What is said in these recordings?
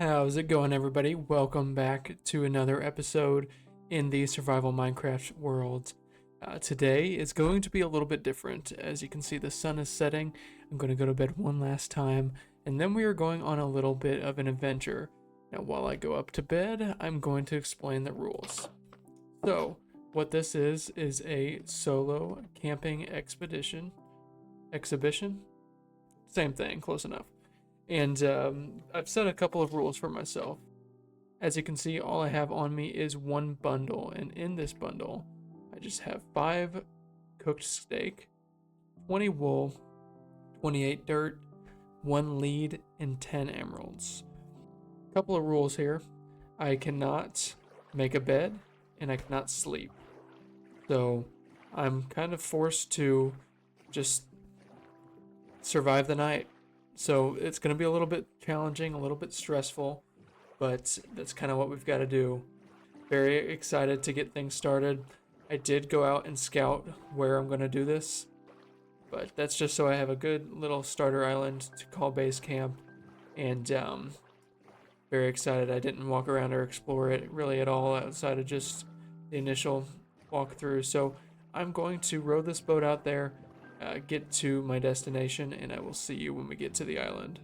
How's it going, everybody? Welcome back to another episode in the Survival Minecraft world. Today is going to be a little bit different. As you can see, the sun is setting. I'm going to go to bed one last time, and then we are going on a little bit of an adventure. Now, while I go up to bed, I'm going to explain the rules. So, what this is a solo camping expedition. Exhibition? Same thing, close enough. And I've set a couple of rules for myself. As you can see, all I have on me is one bundle, and in this bundle, I just have 5 cooked steak, 20 wool, 28 dirt, 1 lead, and 10 emeralds. Couple of rules here. I cannot make a bed, and I cannot sleep. So I'm kind of forced to just survive the night. So it's going to be a little bit challenging, a little bit stressful, but that's kind of what we've got to do. Very excited to get things started. I did go out and scout where I'm going to do this, but that's just so I have a good little starter island to call base camp. And very excited. I didn't walk around or explore it really at all outside of just the initial walkthrough. So I'm going to row this boat out there, get to my destination, and I will see you when we get to the island.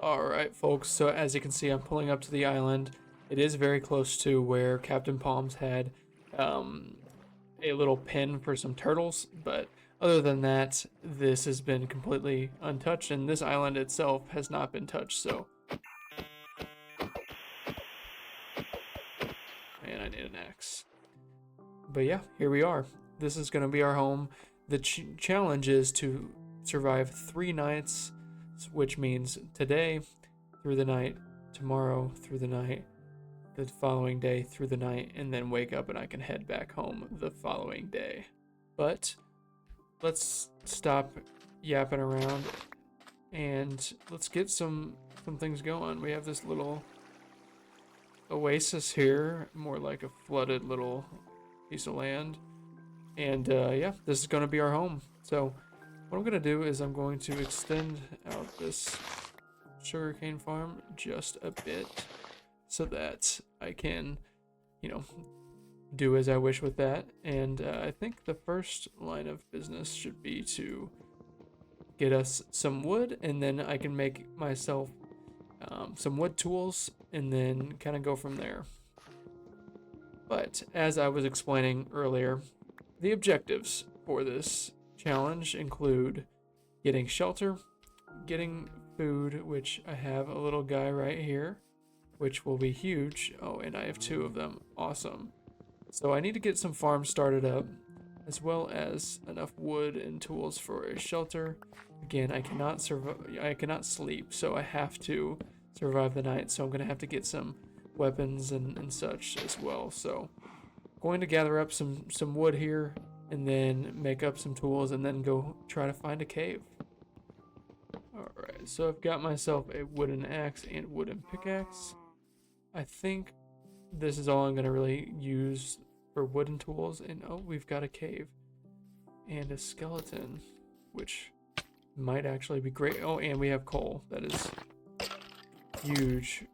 Alright, folks, so as you can see, I'm pulling up to the island. It is very close to where Captain Palms had a little pen for some turtles, but other than that, this has been completely untouched, and this island itself has not been touched, so... Man, I need an axe. But yeah, here we are. This is going to be our home. The challenge is to survive 3 nights, which means today through the night, tomorrow through the night, the following day through the night, and then wake up and I can head back home the following day. But let's stop yapping around and let's get some things going. We have this little oasis here, more like a flooded little piece of land. And yeah, this is going to be our home. So what I'm going to do is I'm going to extend out this sugarcane farm just a bit so that I can, do as I wish with that. And I think the first line of business should be to get us some wood, and then I can make myself some wood tools and then kind of go from there. But as I was explaining earlier, the objectives for this challenge include getting shelter, getting food, which I have a little guy right here, which will be huge. Oh, and I have 2 of them. Awesome. So I need to get some farms started up, as well as enough wood and tools for a shelter. Again, I cannot sleep, so I have to survive the night. So I'm gonna have to get some weapons and such as well. So going to gather up some wood here and then make up some tools and then go try to find a cave. Alright, so I've got myself a wooden axe and wooden pickaxe. I think this is all I'm going to really use for wooden tools. And oh, we've got a cave and a skeleton, which might actually be great. Oh, and we have coal. That is huge.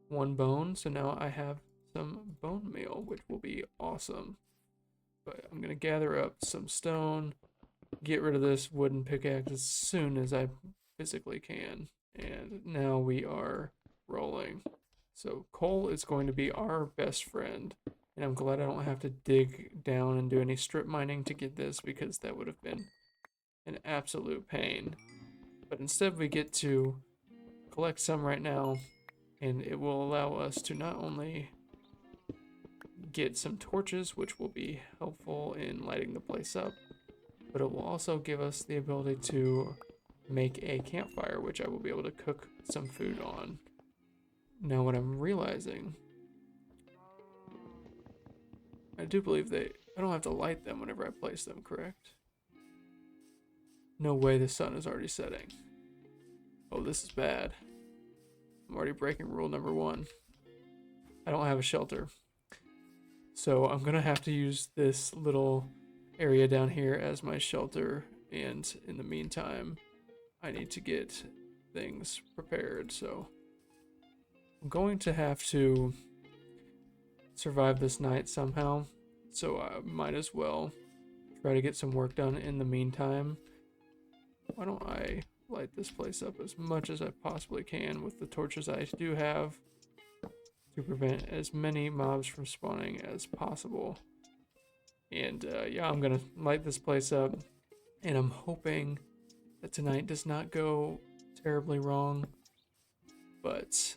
1 bone, so now I have some bone meal, which will be awesome. But I'm gonna gather up some stone, get rid of this wooden pickaxe as soon as I physically can. And now we are rolling. So coal is going to be our best friend. And I'm glad I don't have to dig down and do any strip mining to get this, because that would have been an absolute pain. But instead we get to collect some right now, and it will allow us to not only get some torches, which will be helpful in lighting the place up, but it will also give us the ability to make a campfire, which I will be able to cook some food on. Now what I'm realizing, I do believe I don't have to light them whenever I place them, correct? No way, the sun is already setting. Oh, this is bad. I'm already breaking rule number 1. I don't have a shelter. So I'm gonna have to use this little area down here as my shelter, and in the meantime, I need to get things prepared, so I'm going to have to survive this night somehow, so I might as well try to get some work done in the meantime. Why don't I light this place up as much as I possibly can with the torches I do have to prevent as many mobs from spawning as possible. And yeah, I'm gonna light this place up, and I'm hoping that tonight does not go terribly wrong. But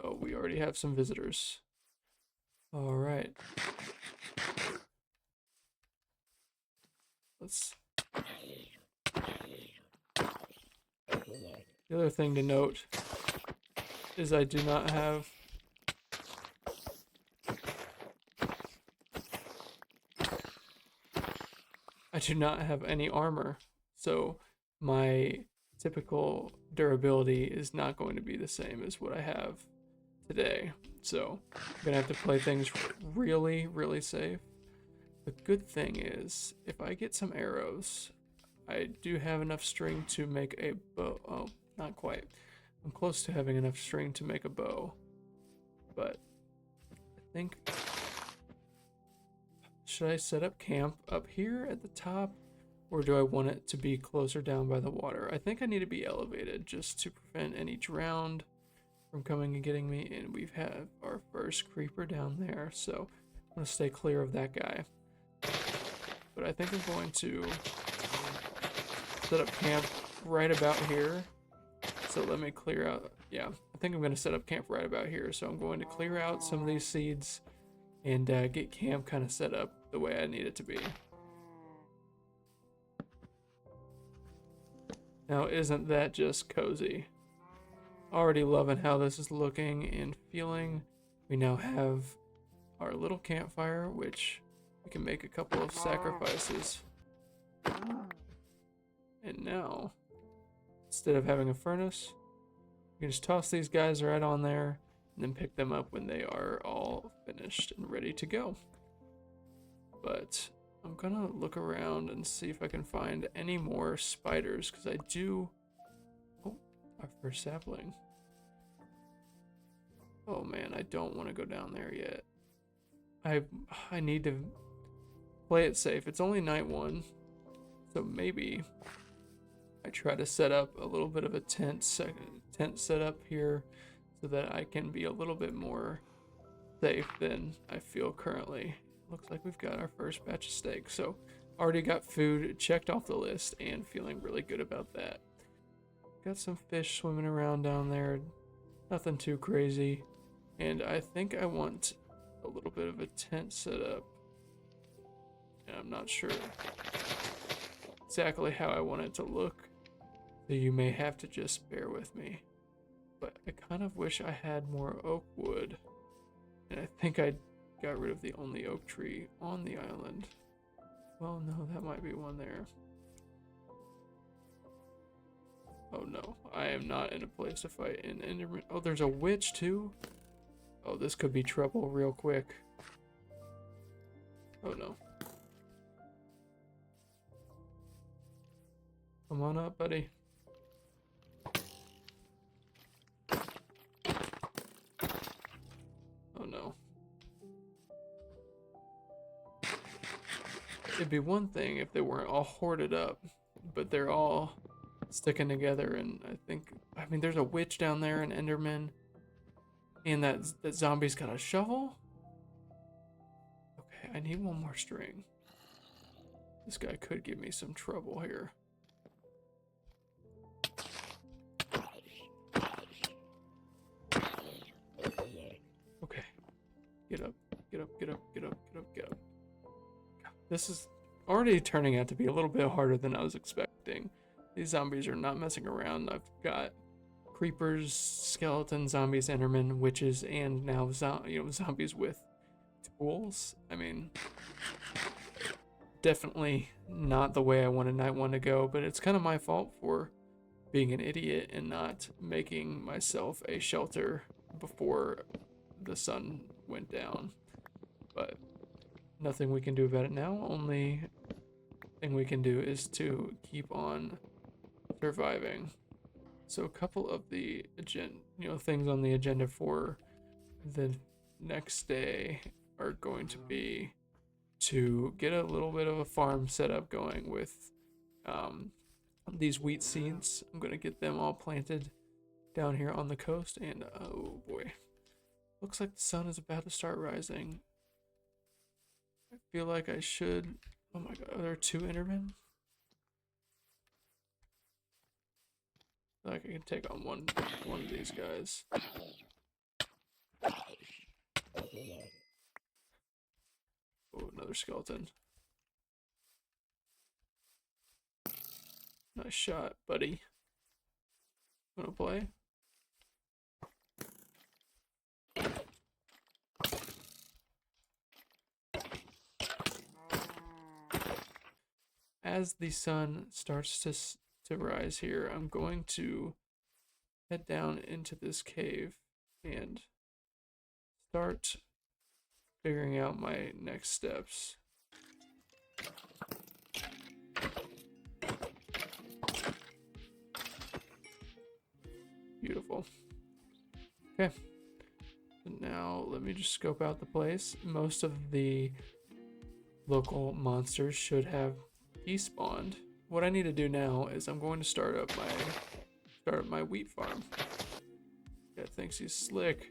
oh, we already have some visitors. All right. Let's. The other thing to note is I do not have any armor, so my typical durability is not going to be the same as what I have today. So I'm gonna have to play things really, really safe. The good thing is, if I get some arrows, I do have enough string to make a bow. Oh, not quite. I'm close to having enough string to make a bow, but I think, should I set up camp up here at the top, or do I want it to be closer down by the water? I think I need to be elevated just to prevent any drowned from coming and getting me, and we've had our first creeper down there, so I'm gonna stay clear of that guy. But I think I'm going to set up camp right about here. So let me clear out, yeah, I think I'm gonna set up camp right about here. So I'm going to clear out some of these seeds and get camp kind of set up the way I need it to be. Now, isn't that just cozy? Already loving how this is looking and feeling. We now have our little campfire, which we can make a couple of sacrifices. And now, instead of having a furnace, you can just toss these guys right on there and then pick them up when they are all finished and ready to go. But I'm gonna look around and see if I can find any more spiders, because I do. Oh, our first sapling. Oh man, I don't want to go down there yet. I need to play it safe. It's only night one, so maybe I try to set up a little bit of a tent setup here so that I can be a little bit more safe than I feel currently. Looks like we've got our first batch of steak, so already got food checked off the list and feeling really good about that. Got some fish swimming around down there, nothing too crazy, and I think I want a little bit of a tent set up. And I'm not sure exactly how I want it to look, so you may have to just bear with me. But I kind of wish I had more oak wood, and I think I got rid of the only oak tree on the island. Well, no, that might be one there. Oh no, I am not in a place to fight an enderman. Oh, there's a witch too? Oh, this could be trouble real quick. Oh no. Come on up, buddy. Oh no. It'd be one thing if they weren't all hoarded up, but they're all sticking together, and I mean, there's a witch down there, an enderman, and that zombie's got a shovel? Okay, I need one more string. This guy could give me some trouble here. Okay. Get up, get up, get up, get up, get up, get up. This is already turning out to be a little bit harder than I was expecting. These zombies are not messing around. I've got creepers, skeletons, zombies, endermen, witches, and now zombies with tools. I mean, definitely not the way I wanted night one to go, but it's kind of my fault for being an idiot and not making myself a shelter before the sun went down. But nothing we can do about it now. Only thing we can do is to keep on surviving. So a couple of the things on the agenda for the next day are going to be to get a little bit of a farm setup going with these wheat seeds. I'm going to get them all planted down here on the coast, and oh boy, looks like the sun is about to start rising. I feel like I should. Oh my god, are there 2 Endermen? I feel like I can take on one of these guys. Oh, another skeleton. Nice shot, buddy. Wanna play? As the sun starts to rise here, I'm going to head down into this cave and start figuring out my next steps. Beautiful. Okay. Now let me just scope out the place. Most of the local monsters should have despawned. What I need to do now is I'm going to start up my wheat farm. Guy thinks he's slick,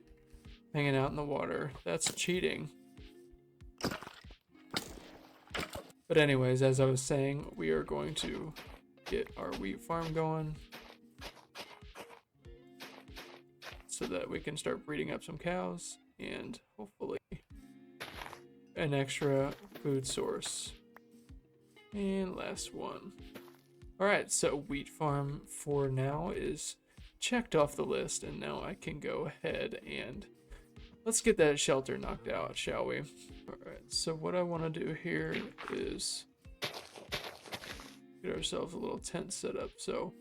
hanging out in the water. That's cheating. But anyways, as I was saying, we are going to get our wheat farm going so that we can start breeding up some cows and hopefully an extra food source. And last one. Alright, so wheat farm for now is checked off the list, and now I can go ahead and let's get that shelter knocked out, shall we? Alright, so what I want to do here is get ourselves a little tent set up. So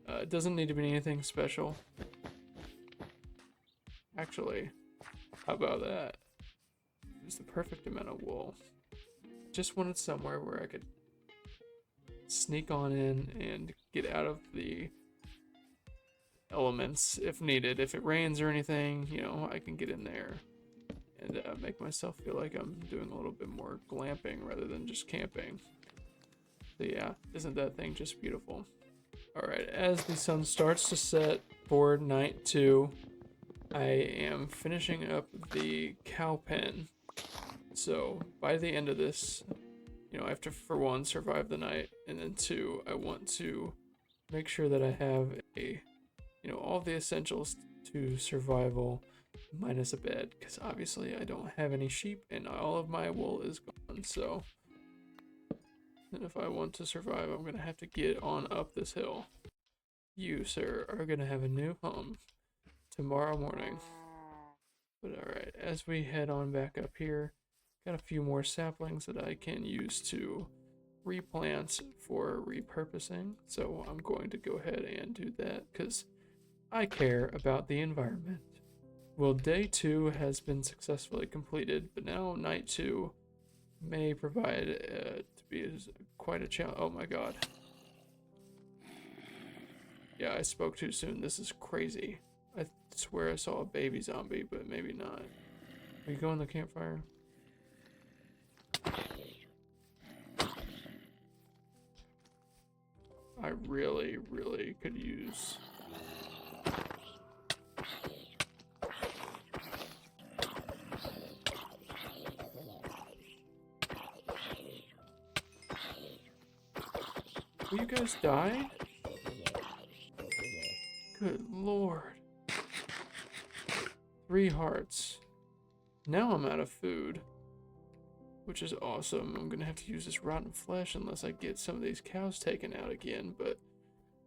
it doesn't need to be anything special. Actually, how about that? It's the perfect amount of wool. Just wanted somewhere where I could sneak on in and get out of the elements if needed. If it rains or anything, you know, I can get in there and make myself feel like I'm doing a little bit more glamping rather than just camping. So yeah, isn't that thing just beautiful? Alright, as the sun starts to set for night 2, I am finishing up the cow pen. So by the end of this, you know, I have to, for 1, survive the night, and then 2, I want to make sure that I have all the essentials to survival minus a bed, because obviously I don't have any sheep and all of my wool is gone. So and if I want to survive, I'm gonna have to get on up this hill. You, sir, are gonna have a new home tomorrow morning. But alright, as we head on back up here, got a few more saplings that I can use to replant for repurposing. So I'm going to go ahead and do that because I care about the environment. Well, day 2 has been successfully completed, but now night 2 may provide to be quite a challenge. Oh my god. Yeah, I spoke too soon. This is crazy. I swear I saw a baby zombie, but maybe not. Are you going to the campfire? I really, really could use... Will you guys die? Good lord. 3 hearts. Now I'm out of food, which is awesome. I'm gonna have to use this rotten flesh unless I get some of these cows taken out again, but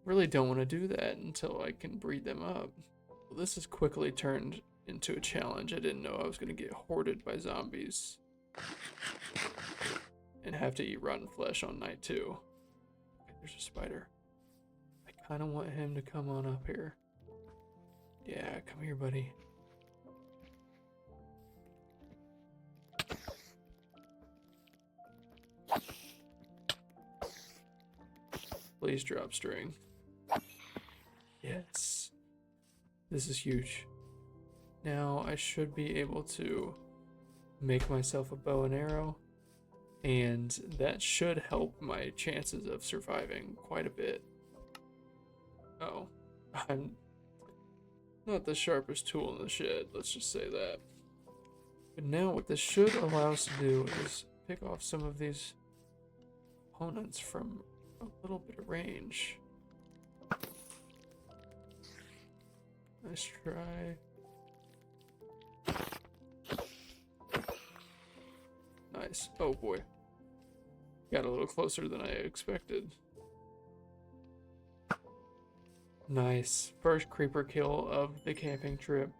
really don't want to do that until I can breed them up. Well, this has quickly turned into a challenge. I didn't know I was gonna get hoarded by zombies and have to eat rotten flesh on night 2. There's a spider. I kind of want him to come on up here. Yeah, come here, buddy. Please drop string. Yes. This is huge. Now I should be able to make myself a bow and arrow, and that should help my chances of surviving quite a bit. Oh, I'm not the sharpest tool in the shed, let's just say that. But now what this should allow us to do is pick off some of these opponents from a little bit of range. Nice try. Nice. Oh boy. Got a little closer than I expected. Nice. First creeper kill of the camping trip.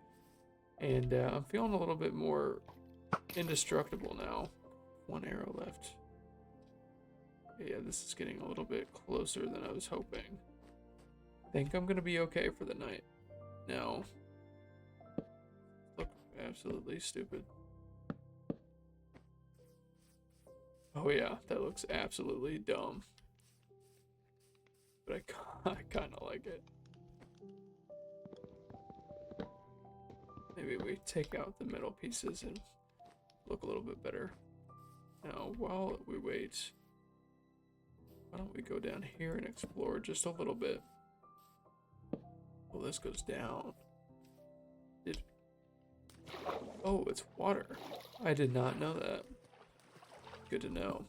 And I'm feeling a little bit more indestructible now. One arrow left. Yeah, this is getting a little bit closer than I was hoping. Think I'm gonna be okay for the night. No. Look absolutely stupid. Oh yeah, that looks absolutely dumb. But I kind of like it. Maybe we take out the metal pieces and look a little bit better. Now, while we wait, why don't we go down here and explore just a little bit? Well, this goes down. Oh, it's water. I did not know that. Good to know.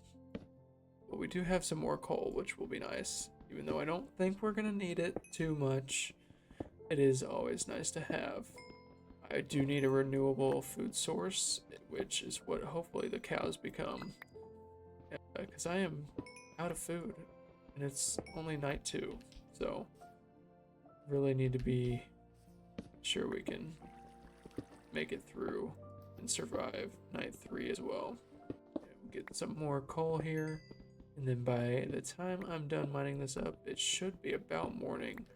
But we do have some more coal, which will be nice. Even though I don't think we're gonna need it too much, it is always nice to have. I do need a renewable food source, which is what hopefully the cows become. Because I am out of food, and it's only night 2, so really need to be sure we can make it through and survive night 3 as well. Get some more coal here, and then by the time I'm done mining this up, it should be about morning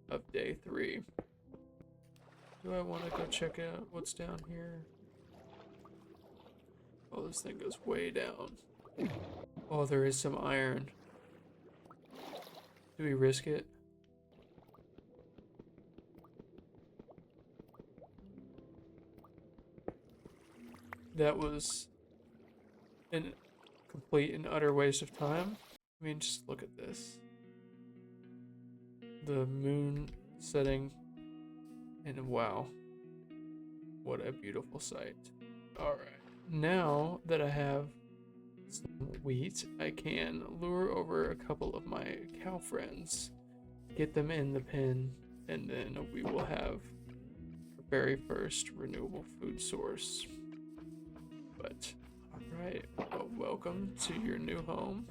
of day 3. Do I want to go check out what's down here? Oh, this thing goes way down. Oh, there is some iron. Do we risk it? That was a complete and utter waste of time. I mean, just look at this. The moon setting, and wow, what a beautiful sight. Alright, now that I have some wheat, I can lure over a couple of my cow friends, get them in the pen, and then we will have our very first renewable food source. But alright, well, welcome to your new home.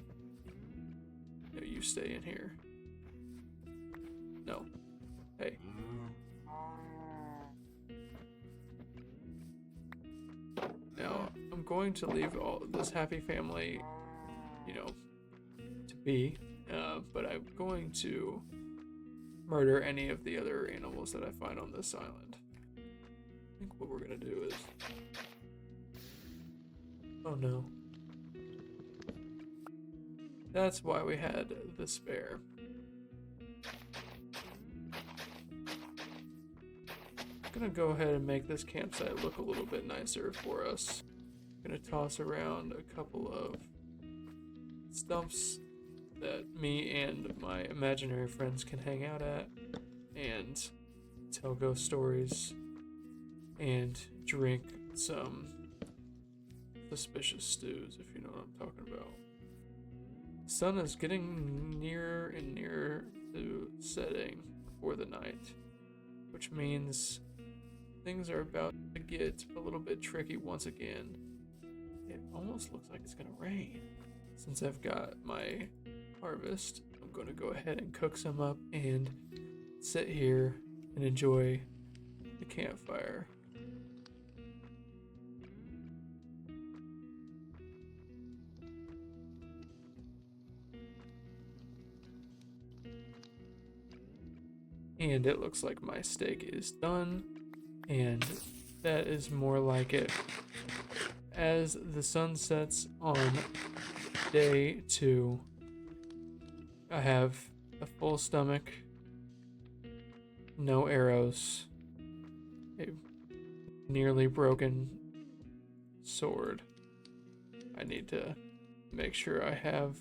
No, you stay in here. No. Hey. Now, I'm going to leave all this happy family, you know, to be, but I'm going to murder any of the other animals that I find on this island. I think what we're gonna do is... Oh no. That's why we had the spare. I'm gonna go ahead and make this campsite look a little bit nicer for us. I'm gonna toss around a couple of stumps that me and my imaginary friends can hang out at and tell ghost stories and drink some suspicious stews, if you know what I'm talking about. The sun is getting nearer and nearer to setting for the night, which means things are about to get a little bit tricky once again. It almost looks like it's gonna rain. Since I've got my harvest, I'm gonna go ahead and cook some up and sit here and enjoy the campfire. And it looks like my steak is done, and that is more like it. As the sun sets on day 2, I have a full stomach no arrows, a nearly broken sword. I need to make sure I have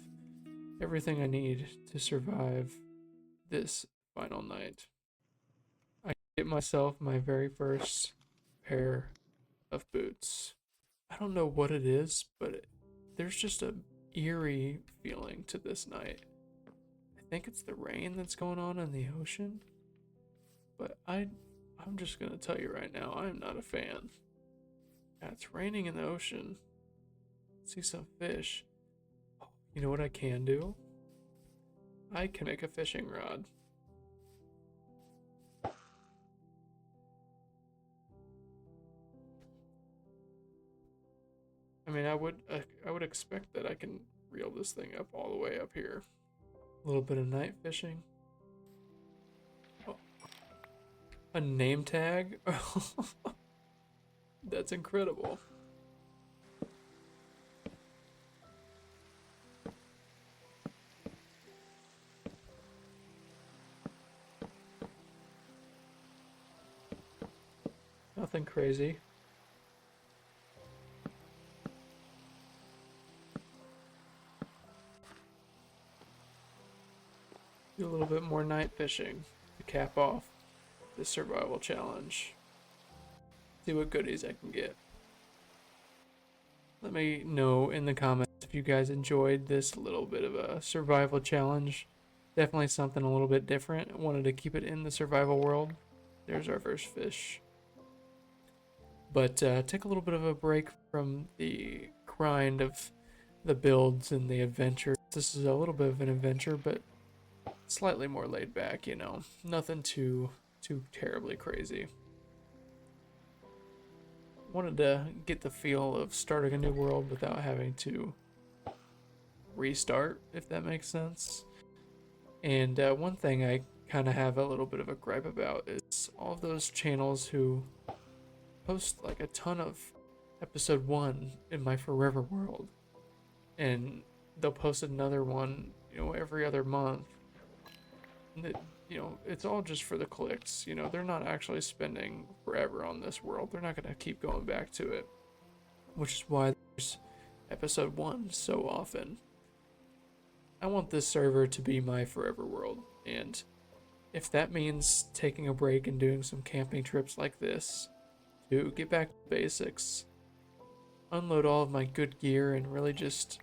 everything I need to survive this final night. I get myself my very first pair of boots. I don't know what it is, but there's just a eerie feeling to this night. I think it's the rain that's going on in the ocean, but I'm just gonna tell you right now, I am not a fan. Yeah, it's raining in the ocean. See some fish. Oh, you know what I can do? I can make a fishing rod. I mean, I would expect that I can reel this thing up all the way up here. A little bit of night fishing. Oh, a name tag? That's incredible. Nothing crazy. Do a little bit more night fishing to cap off this survival challenge. See what goodies I can get. Let me know in the comments if you guys enjoyed this little bit of a survival challenge. Definitely something a little bit different. I wanted to keep it in the survival world. There's our first fish. But take a little bit of a break from the grind of the builds and the adventure. This is a little bit of an adventure, but slightly more laid back, you know. Nothing too terribly crazy. Wanted to get the feel of starting a new world without having to restart, if that makes sense. And one thing I kind of have a little bit of a gripe about is all of those channels who post like a ton of episode 1 in my forever world, and they'll post another one, you know, every other month. And it, you know, it's all just for the clicks. You know, they're not actually spending forever on this world. They're not going to keep going back to it, which is why there's episode 1 so often. I want this server to be my forever world, and if that means taking a break and doing some camping trips like this to get back to basics, unload all of my good gear, and really just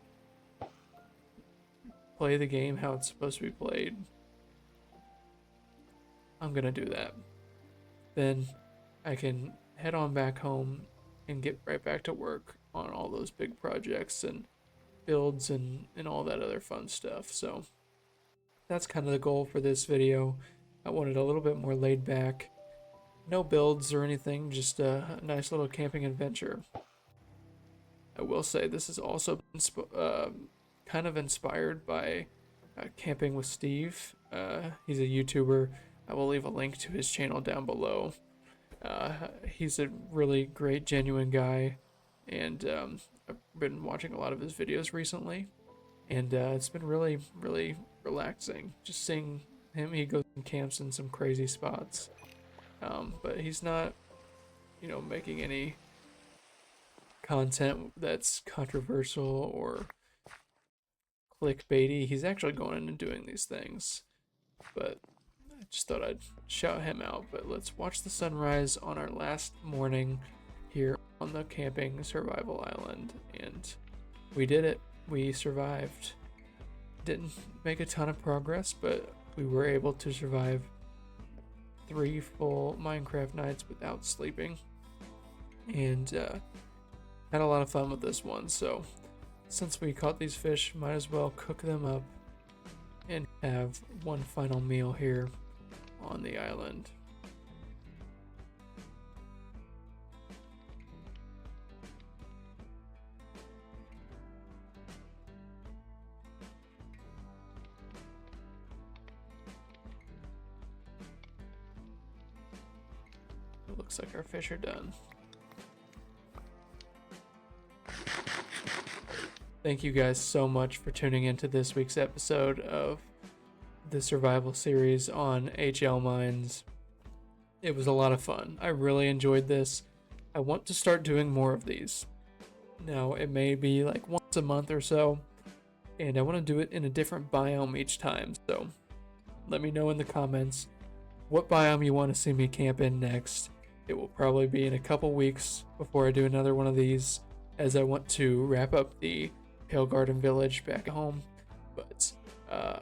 play the game how it's supposed to be played, I'm gonna do that. Then I can head on back home and get right back to work on all those big projects and builds and all that other fun stuff. So that's kind of the goal for this video. I wanted a little bit more laid back. No builds or anything, just a nice little camping adventure. I will say this is also kind of inspired by Camping with Steve. He's a YouTuber. I will leave a link to his channel down below. He's a really great, genuine guy, and I've been watching a lot of his videos recently, and it's been really, really relaxing just seeing him. He goes and camps in some crazy spots, but he's not, you know, making any content that's controversial or clickbaity. He's actually going in and doing these things, but I just thought I'd shout him out. But let's watch the sunrise on our last morning here on the camping survival island, and we did it. We survived. Didn't make a ton of progress, but we were able to survive 3 full Minecraft nights without sleeping, and had a lot of fun with this one. So since we caught these fish, might as well cook them up and have one final meal here on the island. It looks like our fish are done. Thank you guys so much for tuning into this week's episode of the survival series on HL Mines. It was a lot of fun. I really enjoyed this. I want to start doing more of these. Now, it may be like once a month or so, and I want to do it in a different biome each time. So let me know in the comments what biome you want to see me camp in next. It will probably be in a couple weeks before I do another one of these, as I want to wrap up the Pale Garden Village back at home. But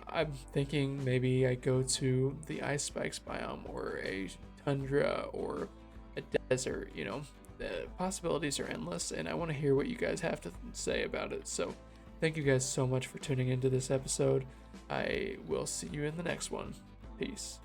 I'm thinking maybe I go to the Ice Spikes biome or a tundra or a desert. The possibilities are endless, and I want to hear what you guys have to say about it. So thank you guys so much for tuning into this episode. I will see you in the next one. Peace.